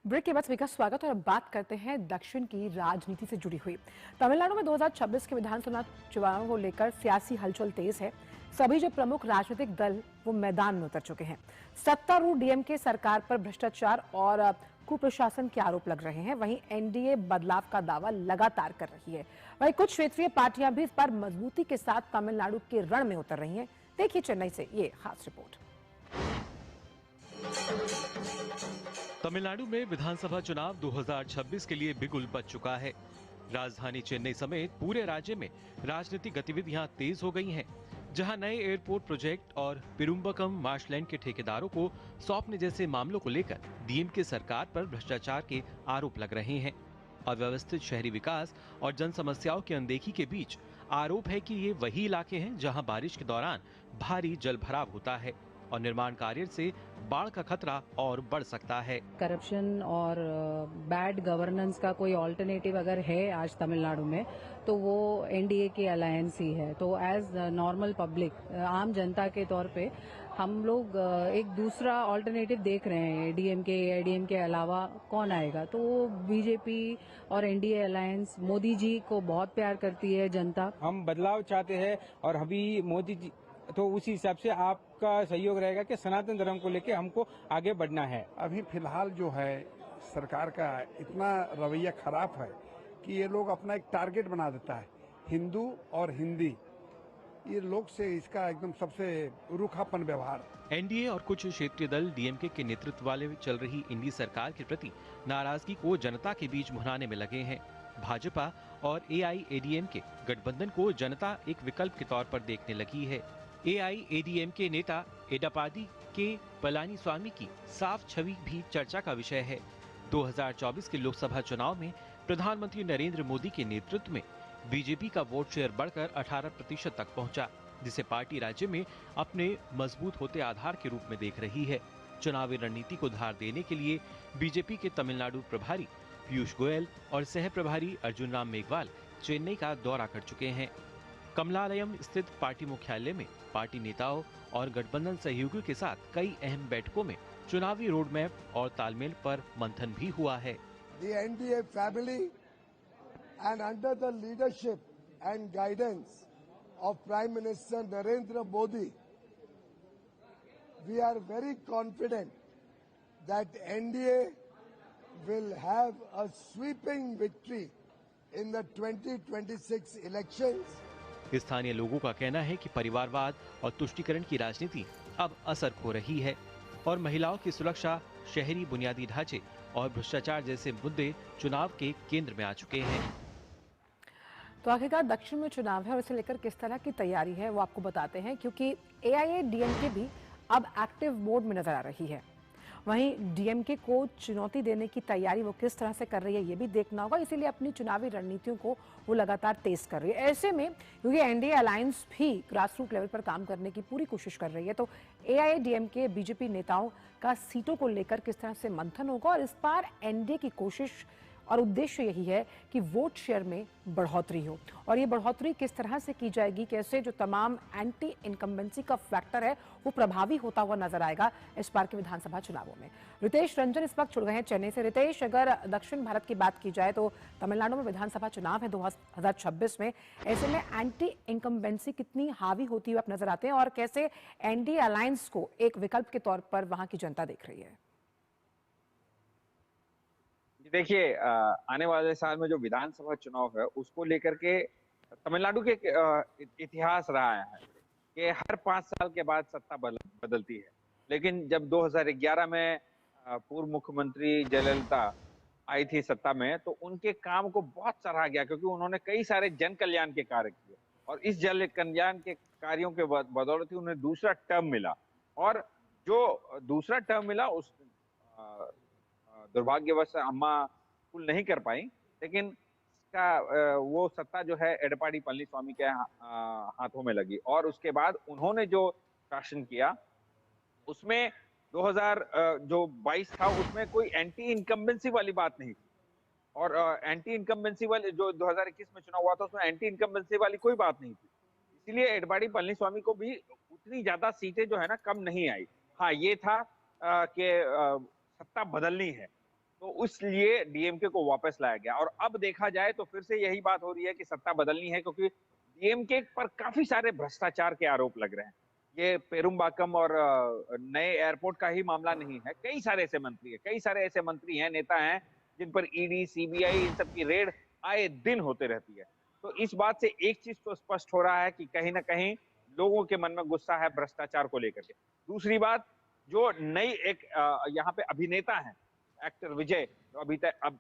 Break के बाद सभी का स्वागत और अब बात करते हैं दक्षिण की राजनीति से जुड़ी हुई। तमिलनाडु में 2026 के विधानसभा चुनाव को लेकर सियासी हलचल तेज है। सभी जो प्रमुख राजनीतिक दल वो मैदान में उतर चुके हैं। सत्तारूढ़ डीएमके सरकार पर भ्रष्टाचार और कुप्रशासन के आरोप लग रहे हैं। वहीं एनडीए बदलाव का दावा लगातार कर रही है। वहीं कुछ क्षेत्रीय पार्टियां भी इस बार मजबूती के साथ तमिलनाडु के रण में उतर रही हैं। देखिए चेन्नई से ये खास रिपोर्ट। तमिलनाडु में विधानसभा चुनाव 2026 के लिए बिगुल बज चुका है। राजधानी चेन्नई समेत पूरे राज्य में राजनीतिक गतिविधियां तेज हो गई हैं, जहां नए एयरपोर्ट प्रोजेक्ट और पिरुम्बकम मार्शलैंड के ठेकेदारों को सौंपने जैसे मामलों को लेकर डीएमके सरकार पर भ्रष्टाचार के आरोप लग रहे हैं। अव्यवस्थित शहरी विकास और जन समस्याओं की अनदेखी के बीच आरोप है कि ये वही इलाके हैं जहां बारिश के दौरान भारी जल भराव होता है और निर्माण कार्य से बाढ़ का खतरा और बढ़ सकता है। करप्शन और बैड गवर्नेंस का कोई ऑल्टरनेटिव अगर है आज तमिलनाडु में तो वो एनडीए की अलायंस ही है। तो एज नॉर्मल पब्लिक, आम जनता के तौर पे हम लोग एक दूसरा ऑल्टरनेटिव देख रहे हैं। डीएमके एडीएम के अलावा कौन आएगा? तो बीजेपी और एनडीए अलायंस, मोदी जी को बहुत प्यार करती है जनता। हम बदलाव चाहते हैं और अभी मोदी जी तो उसी हिसाब से आपका सहयोग रहेगा कि सनातन धर्म को लेके हमको आगे बढ़ना है। अभी फिलहाल जो है सरकार का इतना रवैया खराब है कि ये लोग अपना एक टारगेट बना देता है, हिंदू और हिंदी। ये लोग से इसका एकदम सबसे रूखापन व्यवहार। एनडीए और कुछ क्षेत्रीय दल डीएमके के नेतृत्व वाले चल रही इंडी सरकार के प्रति नाराजगी को जनता के बीच भुनाने में लगे हैं। भाजपा और एआईएडीएमके गठबंधन को जनता एक विकल्प के तौर पर देखने लगी है। एआईएडीएमके नेता एडापाडी के पलानीस्वामी की साफ छवि भी चर्चा का विषय है। 2024 के लोकसभा चुनाव में प्रधानमंत्री नरेंद्र मोदी के नेतृत्व में बीजेपी का वोट शेयर बढ़कर 18% तक पहुंचा, जिसे पार्टी राज्य में अपने मजबूत होते आधार के रूप में देख रही है। चुनावी रणनीति को धार देने के लिए बीजेपी के तमिलनाडु प्रभारी पीयूष गोयल और सह प्रभारी अर्जुन राम मेघवाल चेन्नई का दौरा कर चुके हैं। कमलालयम स्थित पार्टी मुख्यालय में पार्टी नेताओं और गठबंधन सहयोगियों के साथ कई अहम बैठकों में चुनावी रोड मैप और तालमेल पर मंथन भी हुआ है। The NDA family and under the leadership and guidance of Prime Minister Narendra Modi, we are very confident that NDA will have a sweeping victory in the 2026 elections. स्थानीय लोगों का कहना है कि परिवारवाद और तुष्टीकरण की राजनीति अब असर खो रही है और महिलाओं की सुरक्षा, शहरी बुनियादी ढांचे और भ्रष्टाचार जैसे मुद्दे चुनाव के केंद्र में आ चुके हैं। तो आखिरकार दक्षिण में चुनाव है और इसे लेकर किस तरह की तैयारी है वो आपको बताते हैं, क्योंकि एआईएडीएमके भी अब एक्टिव मोड में नजर आ रही है। वहीं डीएमके को चुनौती देने की तैयारी वो किस तरह से कर रही है ये भी देखना होगा, इसीलिए अपनी चुनावी रणनीतियों को वो लगातार तेज कर रही है। ऐसे में क्योंकि एनडीए अलायंस भी ग्रास रूट लेवल पर काम करने की पूरी कोशिश कर रही है, तो एआईएडीएमके बीजेपी नेताओं का सीटों को लेकर किस तरह से मंथन होगा और इस बार एनडीए की कोशिश और उद्देश्य यही है कि वोट शेयर में बढ़ोतरी हो। और ये बढ़ोतरी किस तरह से की जाएगी, कैसे जो तमाम एंटी इनकम्बेंसी का फैक्टर है वो प्रभावी होता हुआ नजर आएगा इस बार के विधानसभा चुनावों में। रितेश रंजन इस वक्त जुड़ गए हैं चेन्नई से। रितेश, अगर दक्षिण भारत की बात की जाए तो तमिलनाडु में विधानसभा चुनाव है 2026 में, ऐसे में एंटी इनकम्बेंसी कितनी हावी होती हुई आप नजर आते हैं और कैसे एनडीए अलायंस को एक विकल्प के तौर पर वहां की जनता देख रही है? देखिए, आने वाले साल में जो विधानसभा चुनाव है उसको लेकर के तमिलनाडु के इतिहास रहा है कि हर 5 साल के बाद सत्ता बदलती है। लेकिन जब 2011 में पूर्व मुख्यमंत्री जयललिता आई थी सत्ता में, तो उनके काम को बहुत सराहा गया क्योंकि उन्होंने कई सारे जन कल्याण के कार्य किए और इस जन कल्याण के कार्यों के बदौलत ही उन्हें दूसरा टर्म मिला। और जो दूसरा टर्म मिला उस दुर्भाग्यवश अम्मा कुल नहीं कर पाई, लेकिन इसका वो सत्ता जो है एडपाडी पलनीस्वामी के हाथों में लगी और उसके बाद उन्होंने जो शासन किया उसमें 2022 था उसमें कोई एंटी इनकम्बेंसी वाली बात नहीं थी और एंटी इनकम्बेंसी वाली जो 2021 में चुनाव हुआ था उसमें एंटी इनकम्बेंसी वाली कोई बात नहीं थी। इसीलिए एडपाडी पलनीस्वामी को भी उतनी ज्यादा सीटें जो है ना कम नहीं आई। हाँ, ये था कि सत्ता बदलनी है तो इसलिए डीएमके को वापस लाया गया। और अब देखा जाए तो फिर से यही बात हो रही है कि सत्ता बदलनी है, क्योंकि डीएमके पर काफी सारे भ्रष्टाचार के आरोप लग रहे हैं। ये पेरुम्बाकम और नए एयरपोर्ट का ही मामला नहीं है, कई सारे ऐसे मंत्री हैं, कई सारे ऐसे मंत्री हैं, नेता हैं, जिन पर ईडी, सीबीआई, इन सब की रेड आए दिन होते रहती है। तो इस बात से एक चीज तो स्पष्ट हो रहा है कि कहीं ना कहीं लोगों के मन में गुस्सा है भ्रष्टाचार को लेकर के। दूसरी बात, जो नई एक यहाँ पे अभिनेता है, एक्टर विजय, तो अभी तक अब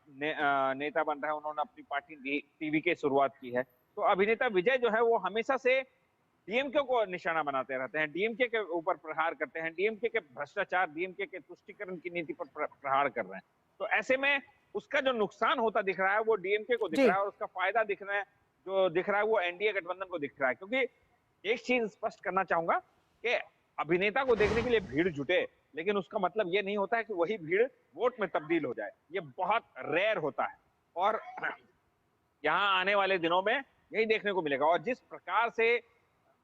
नेता बन रहा है, उन्होंने अपनी पार्टी टीवी की शुरुआत की है। तो अभिनेता विजय जो है वो हमेशा से डीएमके को निशाना बनाते रहते हैं, डीएमके के ऊपर प्रहार करते हैं, डीएमके के भ्रष्टाचार, डीएमके के तुष्टीकरण की नीति पर प्रहार कर रहे हैं। तो ऐसे में उसका जो नुकसान होता दिख रहा है वो डीएमके को दिख रहा है, और उसका फायदा दिख रहा है, जो दिख रहा है वो एनडीए गठबंधन को दिख रहा है। क्योंकि एक चीज स्पष्ट करना चाहूंगा कि अभिनेता को देखने के लिए भीड़ जुटे, लेकिन उसका मतलब ये नहीं होता है कि वही भीड़ वोट में तब्दील हो जाए। ये बहुत रेयर होता है, और यहाँ आने वाले दिनों में यही देखने को मिलेगा। और जिस प्रकार से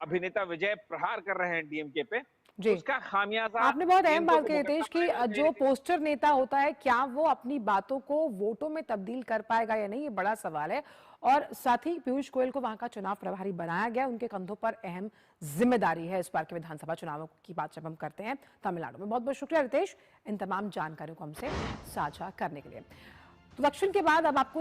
अभिनेता विजय प्रहार कर रहे हैं डीएमके पे, उसका खामियाजा आपने बहुत अहम बात कही रितेश कि जो पोस्टर नेता होता है, क्या वो अपनी बातों को वोटों में तब्दील कर पाएगा या नहीं, ये बड़ा सवाल है। और साथ ही पीयूष गोयल को वहां का चुनाव प्रभारी बनाया गया, उनके कंधों पर अहम जिम्मेदारी है इस बार के विधानसभा चुनावों की बात जब हम करते हैं तमिलनाडु में। बहुत बहुत शुक्रिया रितेश इन तमाम जानकारियों को हमसे साझा करने के लिए। तो दक्षिण के बाद अब आपको